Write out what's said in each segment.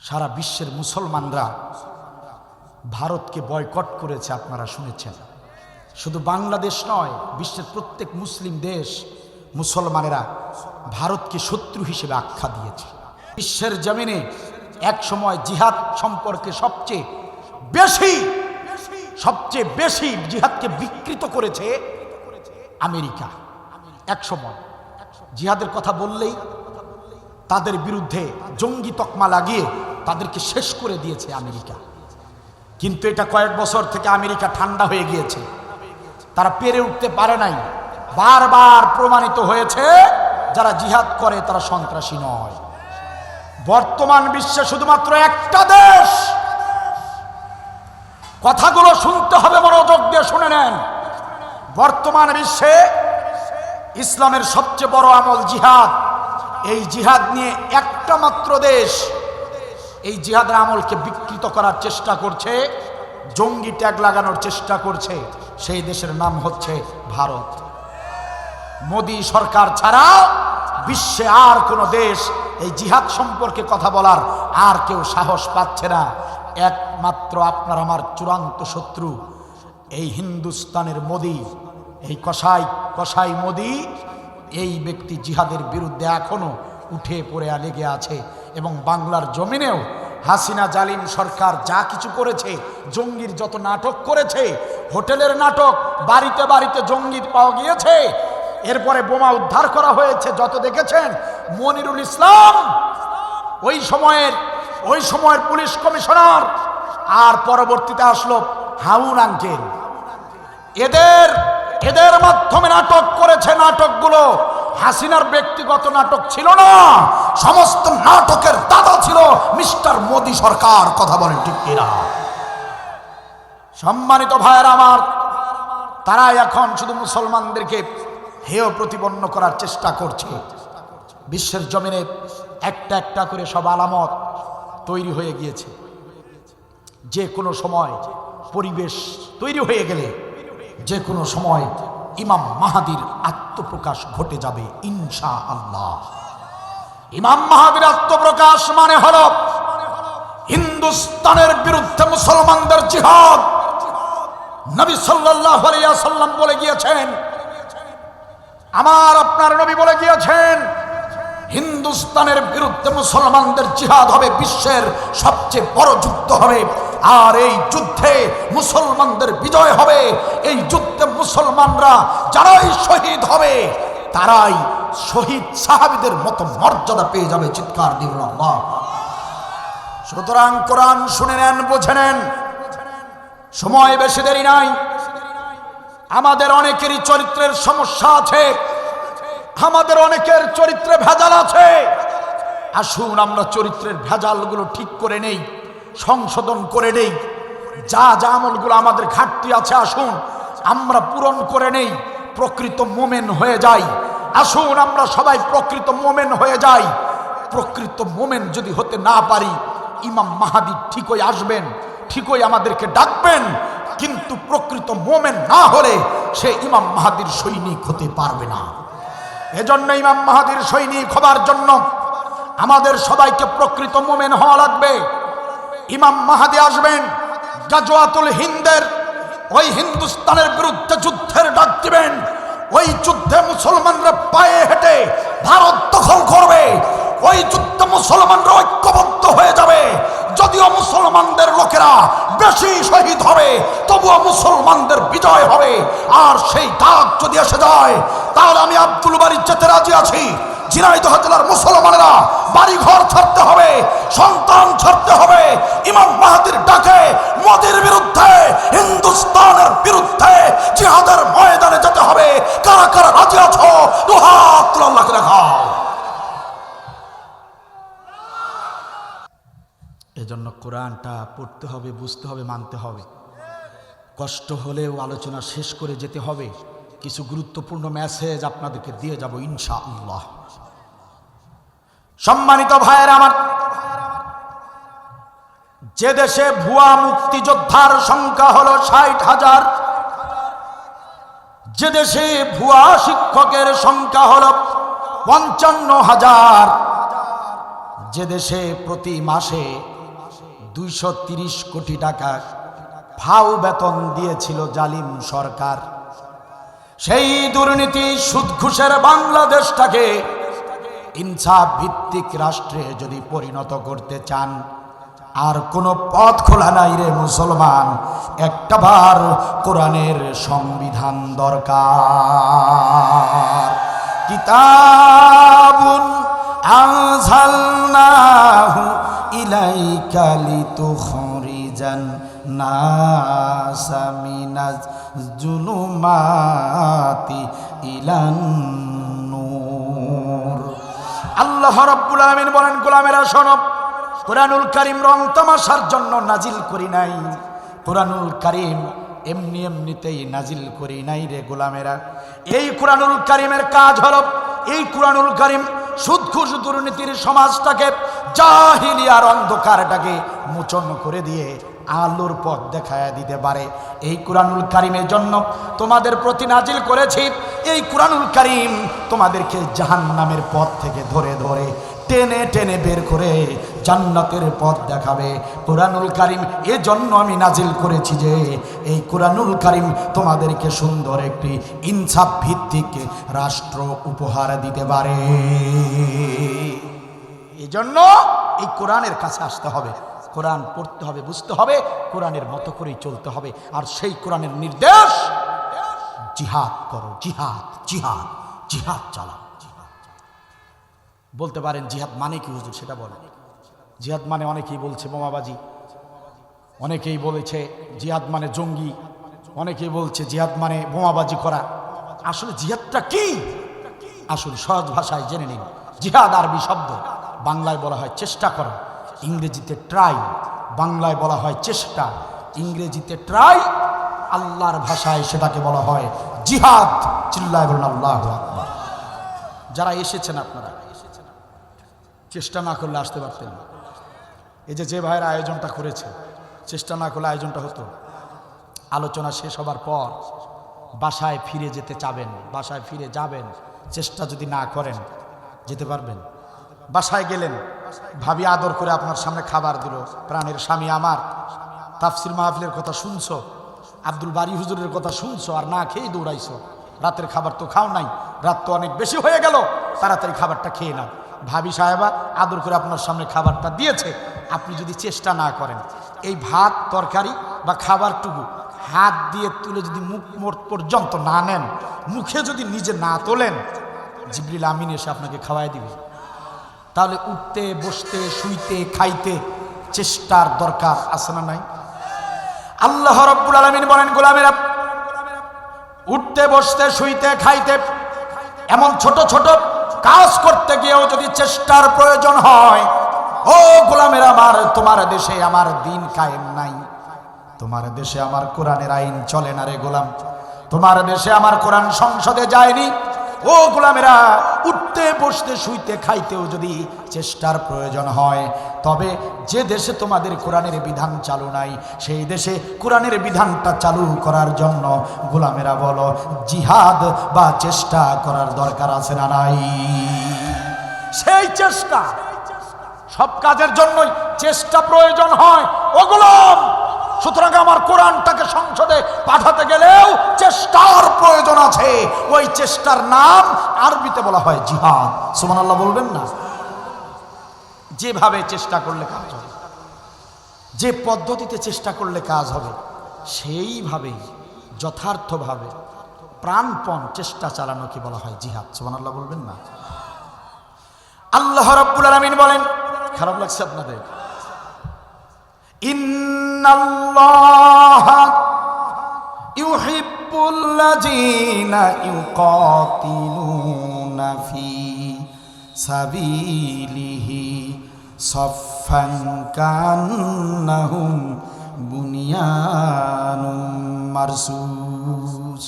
সারা বিশ্বের মুসলমানরা ভারতকে বয়কট করেছে, আপনারা শুনেছেন। শুধু বাংলাদেশ নয়, বিশ্বের প্রত্যেক মুসলিম দেশ মুসলমানেরা ভারতকে শত্রু হিসেবে আখ্যা দিয়েছে। বিশ্বের জমিনে এক সময় জিহাদ সম্পর্কে সবচেয়ে বেশি জিহাদকে বিকৃত করেছে আমেরিকা। এক সময় জিহাদের কথা বললেই তাদের বিরুদ্ধে জঙ্গি তকমা লাগিয়ে তাদেরকে শেষ করে দিয়েছে আমেরিকা। কিন্তু এটা কয়েক বছর থেকে আমেরিকা ঠান্ডা হয়ে গিয়েছে, তারা পেরে উঠতে পারে নাই। বারবার প্রমাণিত হয়েছে যারা জিহাদ করে তারা সন্ত্রাসী নয়। বর্তমান বিশ্বে শুধুমাত্র একটা দেশ, কথাগুলো শুনতে হবে, মনোযোগ দিয়ে শুনে নেন। বর্তমান বিশ্বে ইসলামের সবচেয়ে বড় আমল জিহাদ। এই জিহাদ নিয়ে একটা মাত্র দেশ এই জিহাদের আমলকে বিকৃত করার চেষ্টা করছে, জঙ্গি ট্যাগ লাগানোর চেষ্টা করছে। সেই দেশের নাম হচ্ছে ভারত। মোদী সরকার ছাড়া বিশ্বে আর কোন দেশ এই জিহাদ সম্পর্কে কথা বলার আর কেউ সাহস পাচ্ছে না। একমাত্র আপনার আমার চূড়ান্ত শত্রু এই হিন্দুস্তানের মোদী, এই কসাই মোদী। এই ব্যক্তি জিহাদের বিরুদ্ধে এখনো উঠে পড়ে লেগে আছে এবং বাংলার জমিনেও হাসিনা জালিম সরকার যা কিছু করেছে, জঙ্গির যত নাটক করেছে, হোটেলের নাটক, বাড়িতে বাড়িতে জঙ্গি পাওয়া গিয়েছে, এরপরে বোমা উদ্ধার করা হয়েছে, যত দেখেছেন। মনিরুল ইসলাম ওই সময়ের পুলিশ কমিশনার, আর পরবর্তীতে আসলো হাউন আঙ্কেল, এদের মাধ্যমে নাটক করেছে। নাটকগুলো হাসিনার ব্যক্তিগত নাটক ছিল না, সমস্ত নাটকের দাদা ছিল মিস্টার মোদী সরকার। কথা বলেন ঠিক কিনা? সম্মানিত ভাইয়েরা আমার, তারা এখন শুধু মুসলমানদেরকে হেয় প্রতিপন্ন করার চেষ্টা করছে। বিশ্বের জমিনে একটা একটা করে সব আলামত তৈরি হয়ে গিয়েছে। যে কোনো সময় পরিবেশ তৈরি হয়ে গেলে যে কোনো সময় ইমাম মাহাদির আত্মপ্রকাশ ঘটে যাবে ইনশাআল্লাহ। ইমাম মাহাদির আত্মপ্রকাশ মানে হলো হিন্দুস্তানের বিরুদ্ধে মুসলমানদের জিহাদ। নবী সাল্লাল্লাহু আলাইহি ওয়াসাল্লাম বলে গিয়েছেন, আমার আপনার নবী বলে গিয়েছেন, হিন্দুস্তানের বিরুদ্ধে মুসলমানদের জিহাদ হবে, বিশ্বের সবচেয়ে বড় যুদ্ধ হবে। আর এই যুদ্ধে মুসলমানদের বিজয় হবে। এই যুদ্ধে মুসলমানরা যারাই শহীদ হবে তারাই শহীদ সাহাবীদের মতো মর্যাদা পেয়ে যাবে। চিৎকার দিবেন আল্লাহ। সুতরাং কোরআন শুনে নেন, বুঝে নেন, সময় বেশি দেরি নাই। আমাদের অনেকেরই চরিত্রের সমস্যা আছে, আমাদের অনেকের চরিত্রে ভেজাল আছে। আসুন আমরা চরিত্রের ভেজালগুলো ঠিক করে নেই, সংশোধন করে নেই। যা আমলগুলো আমাদের ঘাটতি আছে আসুন আমরা পূরণ করে নেই, প্রকৃত মোমেন হয়ে যাই। আসুন আমরা সবাই প্রকৃত মোমেন হয়ে যাই। প্রকৃত মোমেন যদি হতে না পারি, ইমাম মাহাদি ঠিকই আসবেন, ঠিকই আমাদেরকে ডাকবেন, কিন্তু প্রকৃত মোমেন না হলে সে ইমাম মাহাদির সৈনিক হতে পারবে না। এজন্য ইমাম মাহাদির সৈনিক হবার জন্য আমাদের সবাইকে প্রকৃত মোমেন হওয়া লাগবে। ইমাম মাহাদি আসবেন, গাজওয়াতুল হিন্দের ওই হিন্দুস্তানের বিরুদ্ধে যুদ্ধের ডাক দিবেন। ওই যুদ্ধে মুসলমানরা পায়ে হেঁটে ভারত দখল করবে। ওই যুদ্ধে মুসলমানরা ঐক্যবদ্ধ হয়ে যাবে। যদিও মুসলমানদের লোকেরা বেশি শহীদ হবে, তবুও মুসলমানদের বিজয় হবে। আর সেই ডাক যদি এসে যায়, তাহলে আমি আব্দুল বারী যেতে রাজি আছি। ঝিনাইদহ জেলার মুসলমানেরা বাড়িঘর ছাড়তে হবে, সন্তান ছাড়তে হবে, ইমাম মাহাদির ডাকে মোদির বিরুদ্ধে, হিন্দুস্তানের বিরুদ্ধে জিহাদের ময়দানে যেতে হবে। কারা কারা রাজি আছো? দুহাত তুলে আল্লাহকে দেখাও। এজন্য কোরআনটা পড়তে হবে, বুঝতে হবে, মানতে হবে। কষ্ট হলেও আলোচনা শেষ করে যেতে হবে। কিছু গুরুত্বপূর্ণ মেসেজ আপনাদেরকে দিয়ে যাব ইনশাআল্লাহ। সম্মানিত ভাইয়েরা আমার, যে দেশে ভুয়া মুক্তিযোদ্ধার সংখ্যা হলো ৬০,০০০, যে দেশে ভুয়া শিক্ষকের সংখ্যা হলো ৫৫,০০০, যে দেশে প্রতি মাসে 230 কোটি টাকা ফাও বেতন দিয়েছিল জালিম সরকার, সেই দুর্নীতি সুদ ঘুষের বাংলাদেশটাকে ইনসাফ ভিত্তিক রাষ্ট্রে যদি পরিণত করতে চান, আর কোনো পথ খোলা নাই রে মুসলমান, একটাবার কোরআনের সংবিধান দরকার। কিতাবুন আনজালনাহু ইলাইকা লিতুখরিজান নাসা মিনাজ জুলুমাতি ইলান নূর। আল্লাহ রাব্বুল আলামিন বলেন, গোলামেরা শোনো, কোরআনুল কারীম রং তামাশার জন্য নাজিল করি নাই। কোরআনুল কারীম এমনি এমনিতেই নাজিল করি নাই রে গোলামেরা। এই কোরআনুল কারীমের কাজ হলো, এই কোরআনুল কারীম সুদ ঘুষ দুর্নীতির সমাজটাকে, জাহিলিয়ার অন্ধকারটাকে মোচন করে দিয়ে আলোর পথ দেখায় দিতে পারে। এই কোরআনুল কারীমের জন্য তোমাদের প্রতি নাজিল করেছি। এই কোরআনুল কারীম তোমাদেরকে জাহান্নামের পথ থেকে ধরে ধরে টেনে টেনে বের করে জান্নাতের পথ দেখাবে। কোরআনুল কারীম এজন্য আমি নাজিল করেছি যে এই কোরআনুল কারীম তোমাদেরকে সুন্দর একটি ইনসাফ ভিত্তিক রাষ্ট্র উপহার দিতে পারে। এজন্য এই কোরআনের কাছে আসতে হবে, কোরআন পড়তে হবে, বুঝতে হবে, কোরআনের মতো করেই চলতে হবে। আর সেই কোরআনের নির্দেশ, জিহাদ করো, জিহাদ জিহাদ জিহাদ চালাও। বলতে পারেন জিহাদ মানে কি হুজুর, সেটা বলেন। জিহাদ মানে অনেকেই বলছে বোমাবাজি, অনেকেই বলেছে জিহাদ মানে জঙ্গি, অনেকেই বলছে জিহাদ মানে বোমাবাজি করা। আসলে জিহাদটা কি? আসলে সহজ ভাষায় জেনে নিন। জিহাদ আরবি শব্দ, বাংলায় বলা হয় চেষ্টা করা, ইংরেজিতে ট্রাই। বাংলায় বলা হয় চেষ্টা, ইংরেজিতে ট্রাই, আল্লাহর ভাষায় সেটাকে বলা হয় জিহাদ। চিল্লায় বলুন আল্লাহু আকবার। যারা এসেছেন আপনারা চেষ্টা না করলে আসতে পারতেন। এই যে ভাইয়ের আয়োজনটা করেছে, চেষ্টা না করলে আয়োজনটা হতো। আলোচনা শেষ হবার পর বাসায় ফিরে যেতে চাবেন, বাসায় ফিরে যাবেন, চেষ্টা যদি না করেন যেতে পারবেন? বাসায় গেলেন, ভাবি আদর করে আপনার সামনে খাবার দিল, প্রাণের স্বামী আমার, তাফসির মাহফিলের কথা শুনছো, আব্দুল বারী হুজুরের কথা শুনছো, আর না খেয়ে দৌড়াইছো। রাতের খাবার তো খাও নাই, রাত তো অনেক বেশি হয়ে গেল, তাড়াতাড়ি খাবারটা খেয়ে নাও। ভাবি সাহেবা আদর করে আপনার সামনে খাবারটা দিয়েছে, আপনি যদি চেষ্টা না করেন, এই ভাত তরকারি বা খাবারটুকু হাত দিয়ে তুলে যদি মুখ পর্যন্ত না নেন, মুখে যদি নিজে না তোলেন, জিবরিল আমিন এসে আপনাকে খাওয়াই দিবে। তাহলে উঠতে বসতে শুইতে খাইতে চেষ্টার দরকার আছে না নাই? আল্লাহ রাব্বুল আলামিন বলেন, গোলামেরা উঠতে বসতে শুইতে খাইতে এমন ছোট ছোট কাজ করতে গিয়েও যদি চেষ্টার প্রয়োজন হয়, ও গোলামেরা আমার, তোমার দেশে আমার দিন কায়েম নাই, তোমার দেশে আমার কোরআনের আইন চলে না রে গোলাম, তোমার দেশে আমার কোরআন সংসদে যায়নি। ও গোলামেরা, উঠতে বসতে শুইতে খাইতেও যদি চেষ্টার প্রয়োজন হয়, তবে যে দেশে তোমাদের কোরআনের বিধান চালু নাই, সেই দেশে কোরআনের বিধানটা চালু করার জন্য গোলামেরা বলো, জিহাদ বা চেষ্টা করার দরকার আছে না নাই? সেই চেষ্টা, সব কাজের জন্যই চেষ্টা প্রয়োজন হয় ও গোলাম। সুতরাং আমার কোরআনটাকে সংসদে পাঠাতে গেলেও চেষ্টার প্রয়োজন আছে। ওই চেষ্টার নাম আরবিতে বলা হয় জিহাদ। সুবহানাল্লাহ বলবেন না? যেভাবে চেষ্টা করলে কাজ হবে, যে পদ্ধতিতে চেষ্টা করলে কাজ হবে, সেইভাবেই যথার্থভাবে প্রাণপণ চেষ্টা চালানোকে বলা হয় জিহাদ। সুবহানাল্লাহ বলবেন না? আল্লাহ রাব্বুল আলামিন বলেন, খারাপ লাগছে আপনাদের? ইন্নাল্লাহা ইউহিব্বুল্লাযীনা ইউকাতিলুনা ফি সাবিলিহি সাফফান কান্নাহুম বুনিয়ানুম মারসুস।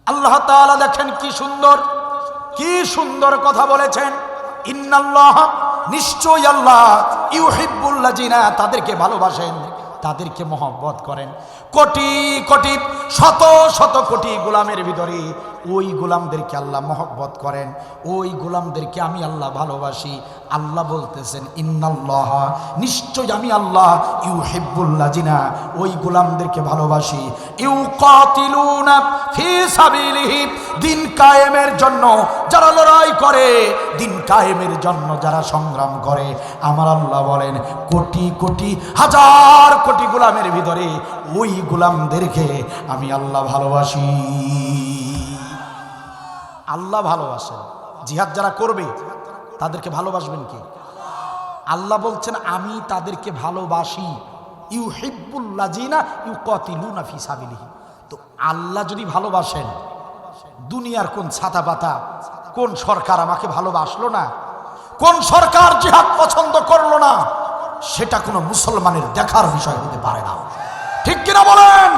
আল্লাহ তাআলা দেখেন কি সুন্দর কথা বলেছেন। ইন্নাল্লাহ, নিশ্চয় আল্লাহ, ইউহিব্বুল্লাযীনা, তাদেরকে ভালোবাসেন, তাদেরকে মহব্বত করেন। কোটি কোটি শত শত কোটি গোলামের ভিতরে ওই গোলামদেরকে আল্লাহ মহব্বত করেন, ওই গোলামদেরকে আমি আল্লাহ ভালোবাসি। আল্লাহ বলতেছেন ইন্নাল্লাহ, নিশ্চয় আমি আল্লাহ, ইউহিব্বুল্লাযিনা, ওই গোলামদেরকে ভালোবাসি, ইউকাতিলুনা ফি সাবিলিহি, দিন কায়েমের জন্য যারা লড়াই করে, দিন কায়েমের জন্য যারা সংগ্রাম করে, আমার আল্লাহ বলেন কোটি কোটি হাজার কোটি গোলামের ভিতরে ওই গোলামদেরকে আমি আল্লাহ ভালোবাসি। আল্লাহ ভালোবাসেন। জিহাদ যারা করবে তাদেরকে ভালোবাসবেন কে? আল্লাহ বলছেন আমি তাদেরকে ভালোবাসি, ইউহিব্বুল্লাযিনা ইউকাতিলুনা ফি সাবিলিহি। তো আল্লাহ যদি ভালোবাসেন, দুনিয়ার কোন ছাতা পাতা, কোন সরকার আমাকে ভালোবাসলো না, কোন সরকার জিহাদ পছন্দ করলো না, সেটা কোনো মুসলমানের দেখার বিষয় হতে পারে না। ঠিক কিনা বলেন?